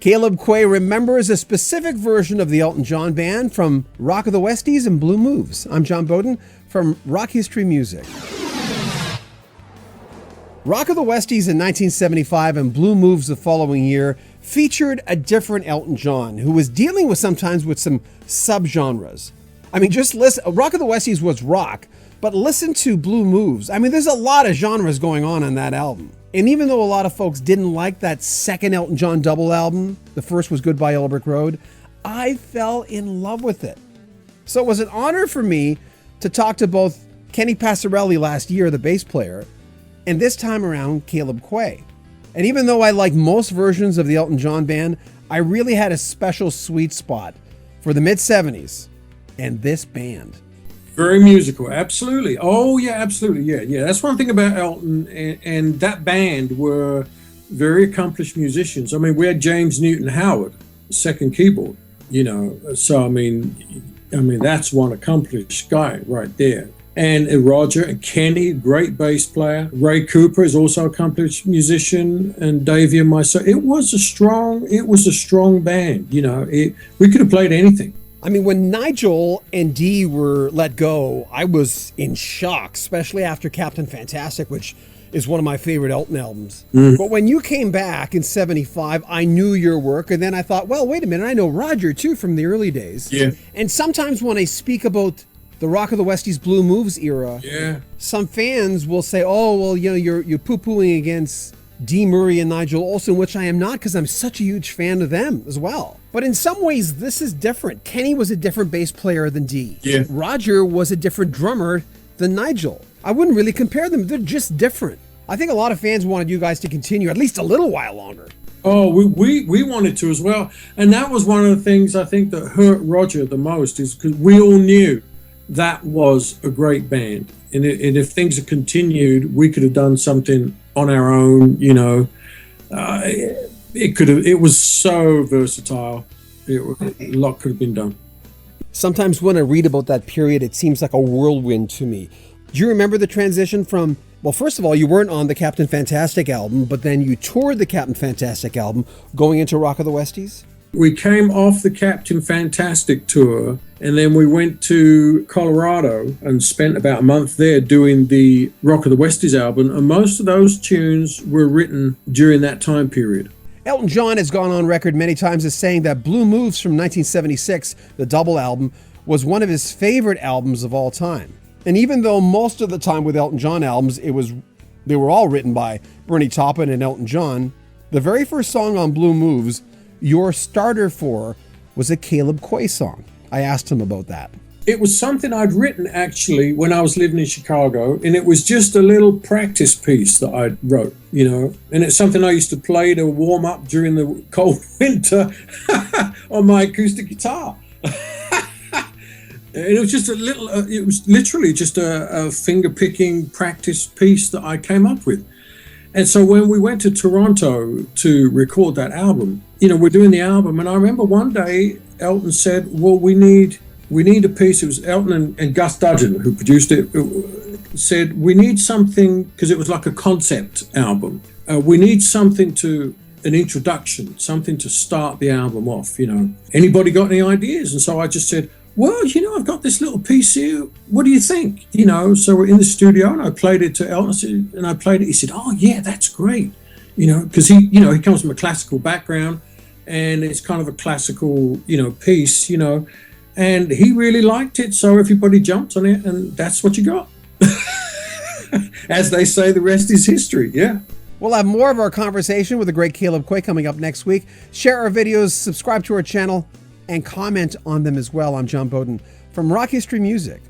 Caleb Quaye remembers a specific version of the Elton John Band from Rock of the Westies and Blue Moves. I'm John Bowden from Rock History Music. Rock of the Westies in 1975 and Blue Moves the following year featured a different Elton John who was dealing with sometimes with some subgenres. I mean, just listen, Rock of the Westies was rock, but listen to Blue Moves. I mean, there's a lot of genres going on that album. And even though a lot of folks didn't like that second Elton John double album, the first was Goodbye Yellow Brick Road, I fell in love with it. So it was an honor for me to talk to both Kenny Passarelli last year, the bass player, and this time around, Caleb Quaye. And even though I like most versions of the Elton John Band, I really had a special sweet spot for the mid-70s and this band. Very musical, absolutely. Oh, yeah, absolutely. Yeah. That's one thing about Elton and that band were very accomplished musicians. I mean, we had James Newton Howard, second keyboard, So, I mean, that's one accomplished guy right there. And Roger and Kenny, great bass player. Ray Cooper is also an accomplished musician, and Davey and myself. It was a strong band. We could have played anything. I mean, when Nigel and Dee were let go, I was in shock, especially after Captain Fantastic, which is one of my favorite Elton albums. But when you came back in 75, I knew your work, and then I thought, well, wait a minute, I know Roger, too, from the early days. Yeah. And sometimes when I speak about the Rock of the Westies Blue Moves era, some fans will say, oh, well, you're poo-pooing against Dee Murray and Nigel Olsson, which I am not because I'm such a huge fan of them as well. But in some ways, this is different. Kenny was a different bass player than Dee. Yeah. Roger was a different drummer than Nigel. I wouldn't really compare them. They're just different. I think a lot of fans wanted you guys to continue at least a little while longer. Oh, we wanted to as well. And that was one of the things I think that hurt Roger the most, is because we all knew that was a great band. And if things had continued, we could have done something on our own, It was so versatile. A lot could have been done. Sometimes when I read about that period, it seems like a whirlwind to me. Do you remember the transition from, well, first of all, you weren't on the Captain Fantastic album, but then you toured the Captain Fantastic album going into Rock of the Westies? We came off the Captain Fantastic tour, and then we went to Colorado and spent about a month there doing the Rock of the Westies album, and most of those tunes were written during that time period. Elton John has gone on record many times as saying that Blue Moves from 1976, the double album, was one of his favorite albums of all time. And even though most of the time with Elton John albums, they were all written by Bernie Taupin and Elton John, the very first song on Blue Moves, Your Starter For, was a Caleb Quaye song. I asked him about that. It was something I'd written actually when I was living in Chicago, and it was just a little practice piece that I wrote, and it's something I used to play to warm up during the cold winter on my acoustic guitar. And it was just it was literally just a finger picking practice piece that I came up with. And so when we went to Toronto to record that album, we're doing the album, and I remember one day Elton said, well, we need a piece. It was Elton and Gus Dudgeon, who produced it, said, we need something, because it was like a concept album. We need something an introduction, something to start the album off, Anybody got any ideas? And so I just said, well, I've got this little piece here. What do you think? So we're in the studio, and I played it to Elton, and I played it. He said, oh, yeah, that's great. Because he comes from a classical background, and it's kind of a classical, piece, and he really liked it. So everybody jumped on it, and that's what you got. As they say, the rest is history. Yeah. We'll have more of our conversation with the great Caleb Quaye coming up next week. Share our videos, subscribe to our channel, and comment on them as well. I'm John Bowden from Rock History Music.